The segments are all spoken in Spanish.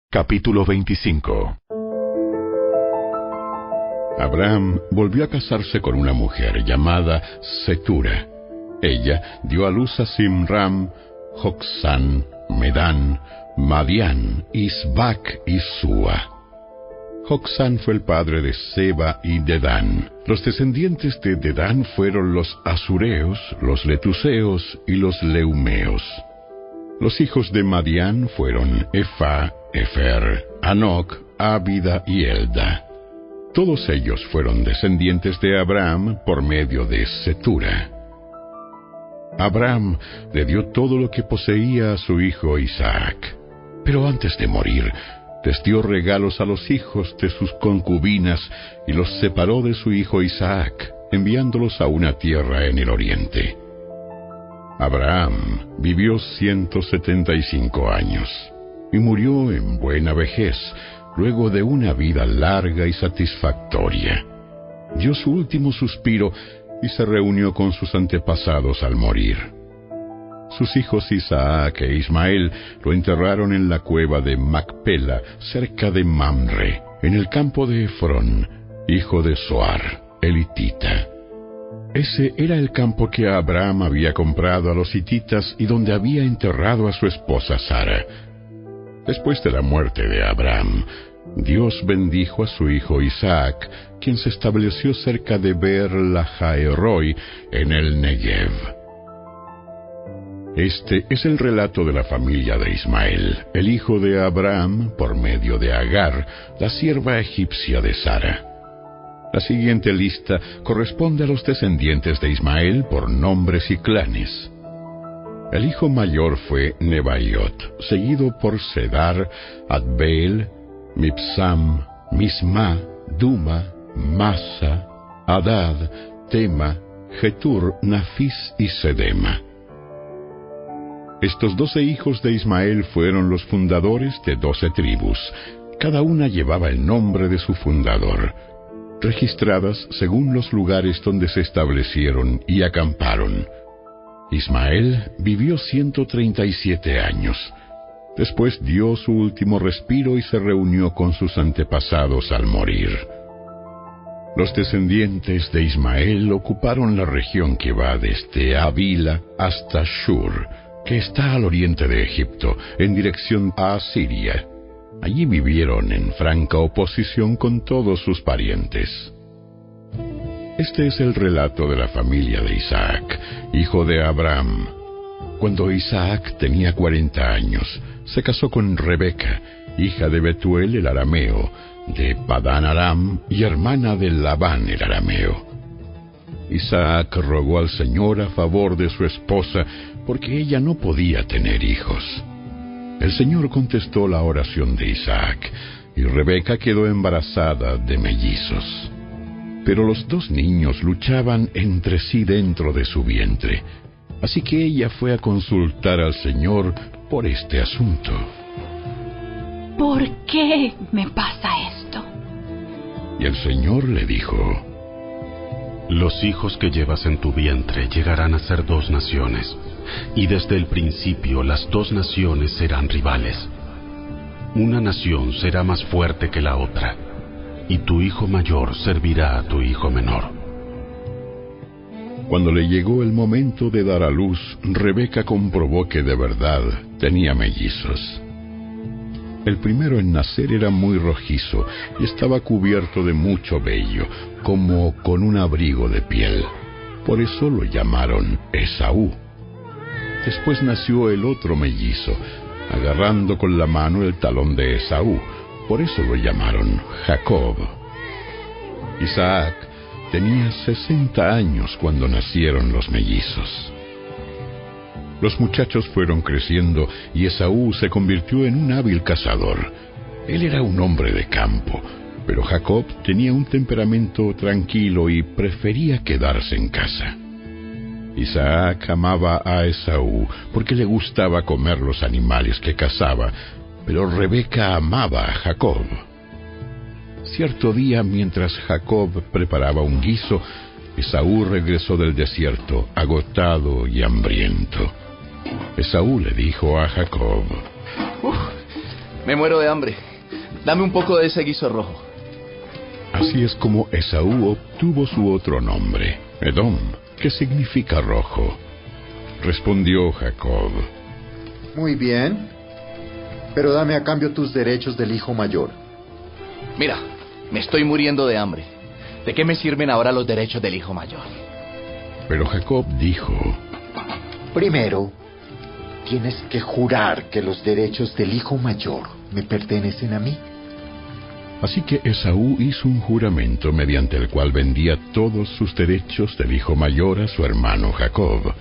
Capítulo 25. Abraham volvió a casarse con una mujer llamada Cetura. Ella dio a luz a Simram, Joksán, Medán, Madián, Isbac y Súa. Joksán fue el padre de Seba y Dedán. Los descendientes de Dedán fueron los asureos, los letuseos y los leumeos. Los hijos de Madián fueron Efa, Efer, Anoc, Ábida y Elda. Todos ellos fueron descendientes de Abraham por medio de Cetura. Abraham le dio todo lo que poseía a su hijo Isaac, pero antes de morir, les dio regalos a los hijos de sus concubinas y los separó de su hijo Isaac, enviándolos a una tierra en el oriente. Abraham vivió 175 años y murió en buena vejez, luego de una vida larga y satisfactoria. Dio su último suspiro y se reunió con sus antepasados al morir. Sus hijos Isaac e Ismael lo enterraron en la cueva de Macpela, cerca de Mamre, en el campo de Efrón, hijo de Zoar, el hitita. Ese era el campo que Abraham había comprado a los hititas y donde había enterrado a su esposa Sara. Después de la muerte de Abraham, Dios bendijo a su hijo Isaac, quien se estableció cerca de Beer-Lahai-Roi, en el Negev. Este es el relato de la familia de Ismael, el hijo de Abraham, por medio de Agar, la sierva egipcia de Sara. La siguiente lista corresponde a los descendientes de Ismael por nombres y clanes. El hijo mayor fue Nebaiot, seguido por Sedar, Adbeel, Mibsam, Misma, Duma, Masa, Hadad, Tema, Getur, Nafis y Sedema. Estos 12 hijos de Ismael fueron los fundadores de 12 tribus. Cada una llevaba el nombre de su fundador, registradas según los lugares donde se establecieron y acamparon. Ismael vivió 137 años. Después dio su último respiro y se reunió con sus antepasados al morir. Los descendientes de Ismael ocuparon la región que va desde Avila hasta Shur, que está al oriente de Egipto, en dirección a Asiria. Allí vivieron en franca oposición con todos sus parientes. Este es el relato de la familia de Isaac, hijo de Abraham. Cuando Isaac tenía 40 años, se casó con Rebeca, hija de Betuel el arameo, de Padán Aram y hermana de Labán el arameo. Isaac rogó al Señor a favor de su esposa, porque ella no podía tener hijos. El Señor contestó la oración de Isaac, y Rebeca quedó embarazada de mellizos. Pero los 2 niños luchaban entre sí dentro de su vientre, así que ella fue a consultar al Señor por este asunto. ¿Por qué me pasa esto? Y el Señor le dijo: Los hijos que llevas en tu vientre llegarán a ser 2 naciones, y desde el principio las 2 naciones serán rivales. Una nación será más fuerte que la otra, y tu hijo mayor servirá a tu hijo menor. Cuando le llegó el momento de dar a luz, Rebeca comprobó que de verdad tenía mellizos. El primero en nacer era muy rojizo y estaba cubierto de mucho vello, como con un abrigo de piel. Por eso lo llamaron Esaú. Después nació el otro mellizo, agarrando con la mano el talón de Esaú. Por eso lo llamaron Jacob. Isaac tenía 60 años cuando nacieron los mellizos. Los muchachos fueron creciendo y Esaú se convirtió en un hábil cazador. Él era un hombre de campo, pero Jacob tenía un temperamento tranquilo y prefería quedarse en casa. Isaac amaba a Esaú porque le gustaba comer los animales que cazaba, pero Rebeca amaba a Jacob. Cierto día, mientras Jacob preparaba un guiso, Esaú regresó del desierto, agotado y hambriento. Esaú le dijo a Jacob: Me muero de hambre. Dame un poco de ese guiso rojo. Así es como Esaú obtuvo su otro nombre, Edom, que significa rojo. Respondió Jacob: Muy bien, pero dame a cambio tus derechos del hijo mayor. Mira, me estoy muriendo de hambre. ¿De qué me sirven ahora los derechos del hijo mayor? Pero Jacob dijo: Primero, tienes que jurar que los derechos del hijo mayor me pertenecen a mí. Así que Esaú hizo un juramento mediante el cual vendía todos sus derechos del hijo mayor a su hermano Jacob.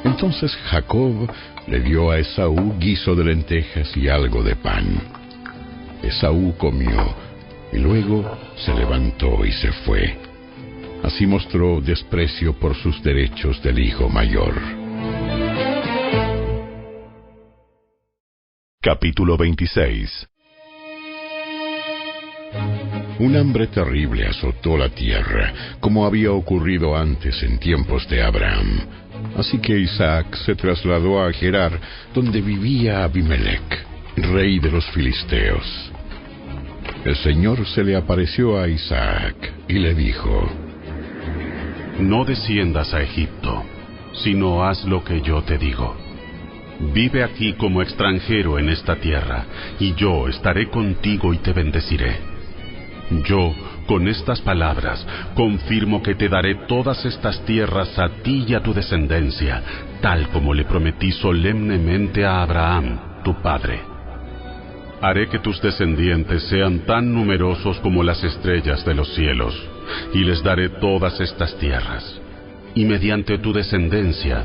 Entonces Jacob le dio a Esaú guiso de lentejas y algo de pan. Esaú comió y luego se levantó y se fue. Así mostró desprecio por sus derechos del hijo mayor. Capítulo 26. Un hambre terrible azotó la tierra, como había ocurrido antes en tiempos de Abraham. Así que Isaac se trasladó a Gerar, donde vivía Abimelec, rey de los filisteos. El Señor se le apareció a Isaac y le dijo: No desciendas a Egipto, sino haz lo que yo te digo. Vive aquí como extranjero en esta tierra, y yo estaré contigo y te bendeciré. Yo, con estas palabras, confirmo que te daré todas estas tierras a ti y a tu descendencia, tal como le prometí solemnemente a Abraham, tu padre. Haré que tus descendientes sean tan numerosos como las estrellas de los cielos, y les daré todas estas tierras. Y mediante tu descendencia,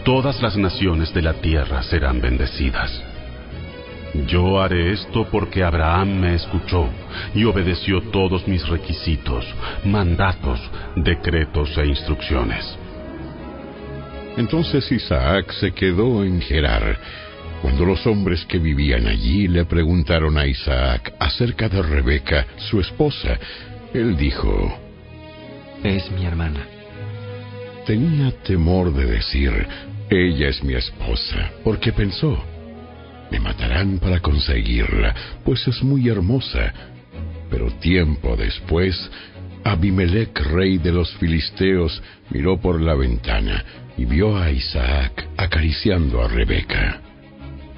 todas las naciones de la tierra serán bendecidas. Yo haré esto porque Abraham me escuchó y obedeció todos mis requisitos, mandatos, decretos e instrucciones. Entonces Isaac se quedó en Gerar. Cuando los hombres que vivían allí le preguntaron a Isaac acerca de Rebeca, su esposa, él dijo: Es mi hermana. Tenía temor de decir: ella es mi esposa, porque pensó: me matarán para conseguirla, pues es muy hermosa. Pero tiempo después, Abimelec, rey de los filisteos, miró por la ventana y vio a Isaac acariciando a Rebeca.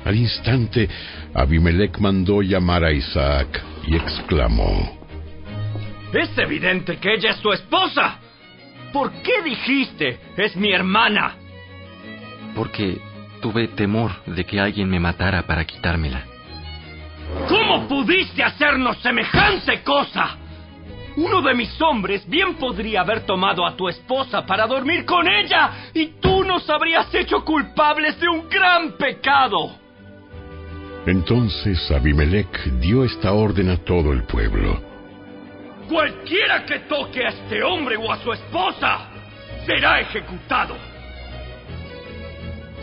Al instante, Abimelec mandó llamar a Isaac y exclamó: ¡Es evidente que ella es tu esposa! ¿Por qué dijiste, es mi hermana? Porque tuve temor de que alguien me matara para quitármela. ¿Cómo pudiste hacernos semejante cosa? Uno de mis hombres bien podría haber tomado a tu esposa para dormir con ella, y tú nos habrías hecho culpables de un gran pecado. Entonces Abimelec dio esta orden a todo el pueblo: Cualquiera que toque a este hombre o a su esposa será ejecutado.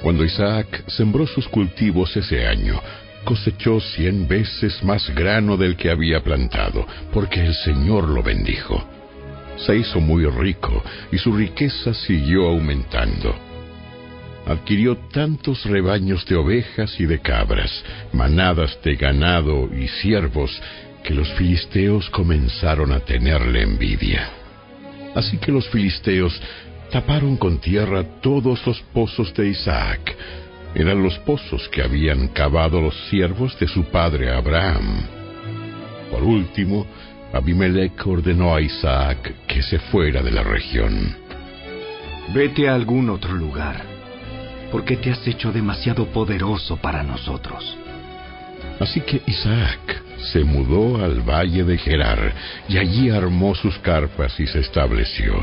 Cuando Isaac sembró sus cultivos ese año, cosechó 100 veces más grano del que había plantado, porque el Señor lo bendijo. Se hizo muy rico y su riqueza siguió aumentando. Adquirió tantos rebaños de ovejas y de cabras, manadas de ganado y siervos, que los filisteos comenzaron a tenerle envidia. Así que los filisteos taparon con tierra todos los pozos de Isaac. Eran los pozos que habían cavado los siervos de su padre Abraham. Por último, Abimelec ordenó a Isaac que se fuera de la región. Vete a algún otro lugar, porque te has hecho demasiado poderoso para nosotros. Así que Isaac se mudó al valle de Gerar, y allí armó sus carpas y se estableció.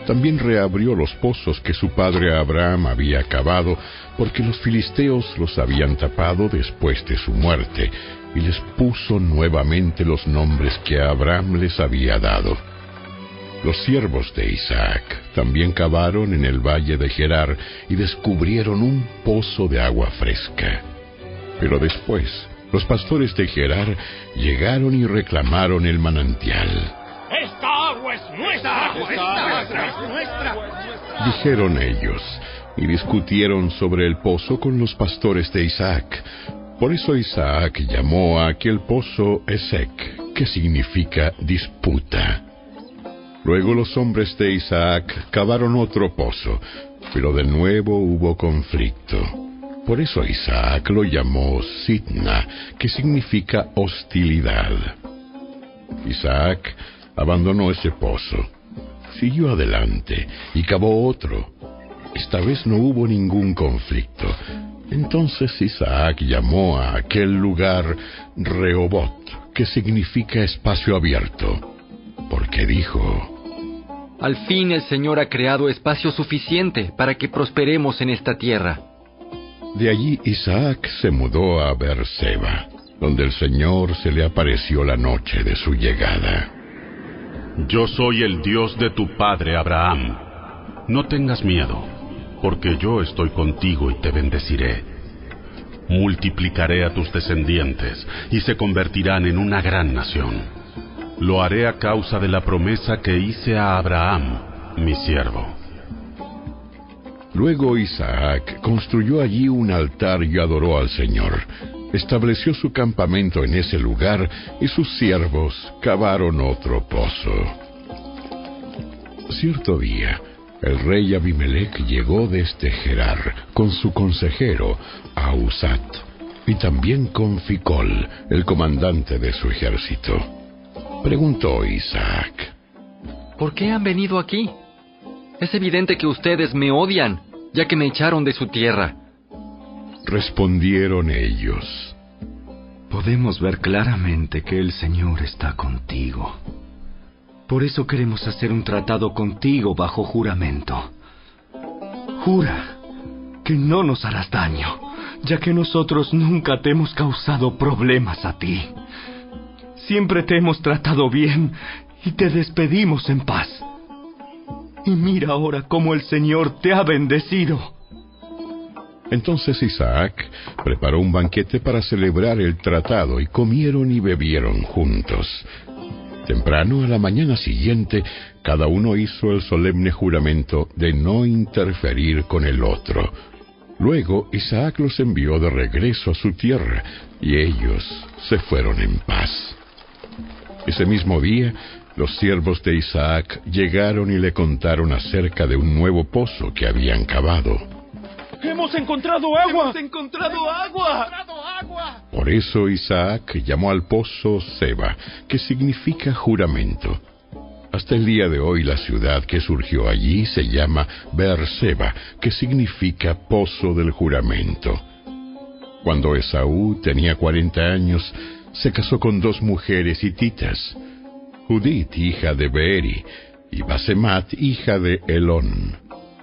También reabrió los pozos que su padre Abraham había cavado, porque los filisteos los habían tapado después de su muerte, y les puso nuevamente los nombres que Abraham les había dado. Los siervos de Isaac también cavaron en el valle de Gerar y descubrieron un pozo de agua fresca. Pero después, los pastores de Gerar llegaron y reclamaron el manantial. ¡Esta agua es nuestra! ¡Esta agua es nuestra! Dijeron ellos, y discutieron sobre el pozo con los pastores de Isaac. Por eso Isaac llamó a aquel pozo Esek, que significa disputa. Luego los hombres de Isaac cavaron otro pozo, pero de nuevo hubo conflicto. Por eso Isaac lo llamó Sitna, que significa hostilidad. Isaac abandonó ese pozo, siguió adelante y cavó otro. Esta vez no hubo ningún conflicto. Entonces Isaac llamó a aquel lugar Rehobot, que significa espacio abierto, porque dijo: Al fin el Señor ha creado espacio suficiente para que prosperemos en esta tierra. De allí Isaac se mudó a Beerseba, donde el Señor se le apareció la noche de su llegada. Yo soy el Dios de tu padre Abraham. No tengas miedo, porque yo estoy contigo y te bendeciré. Multiplicaré a tus descendientes y se convertirán en una gran nación. Lo haré a causa de la promesa que hice a Abraham, mi siervo. Luego Isaac construyó allí un altar y adoró al Señor. Estableció su campamento en ese lugar y sus siervos cavaron otro pozo. Cierto día, el rey Abimelech llegó desde Gerar con su consejero Ahuzat y también con Ficol, el comandante de su ejército. Preguntó Isaac: ¿Por qué han venido aquí? Es evidente que ustedes me odian, ya que me echaron de su tierra. Respondieron ellos: Podemos ver claramente que el Señor está contigo. Por eso queremos hacer un tratado contigo bajo juramento. Jura que no nos harás daño, ya que nosotros nunca te hemos causado problemas a ti. Siempre te hemos tratado bien y te despedimos en paz. Y mira ahora cómo el Señor te ha bendecido. Entonces Isaac preparó un banquete para celebrar el tratado y comieron y bebieron juntos. Temprano, a la mañana siguiente, cada uno hizo el solemne juramento de no interferir con el otro. Luego Isaac los envió de regreso a su tierra y ellos se fueron en paz. Ese mismo día, los siervos de Isaac llegaron y le contaron acerca de un nuevo pozo que habían cavado. ¡Hemos encontrado agua! ¡Hemos encontrado agua! Por eso Isaac llamó al pozo Seba, que significa juramento. Hasta el día de hoy la ciudad que surgió allí se llama Beerseba, que significa pozo del juramento. Cuando Esaú tenía 40 años, se casó con 2 mujeres hititas, Judit, hija de Beeri, y Basemat, hija de Elón.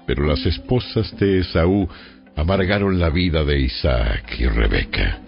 Pero las esposas de Esaú amargaron la vida de Isaac y Rebeca.